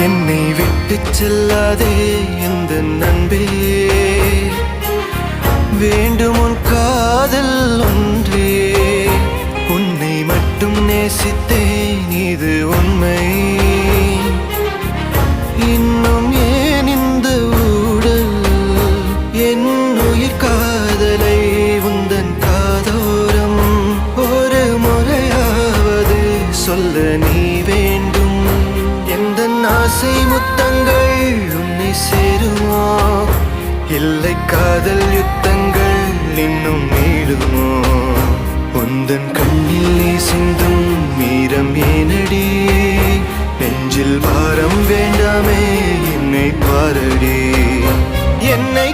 என்னை விட்டு செல்லாதே எந்த நண்பே, வேண்டும் உன் காதல் ஒன்றே. உன்னை மட்டும் நேசித்தேன் இது உண்மை. இன்னும் ஏன் இந்த ஊடல் என் உயிர் காதலை உந்தன் காதோரம் ஒரு முறையாவது சொல்ல நீ வேண்டும். எந்த ஆசை முத்தங்கள் உன்னை சேருமோ, இல்லை காதல் யுத்தங்கள் இன்னும் நீளுமோ. உந்தன் கண்ணில் நீ சிந்தும் மீரம் ஏனடி, நெஞ்சில் பாரம் வேண்டாமே என்னை பாரடி. என்னை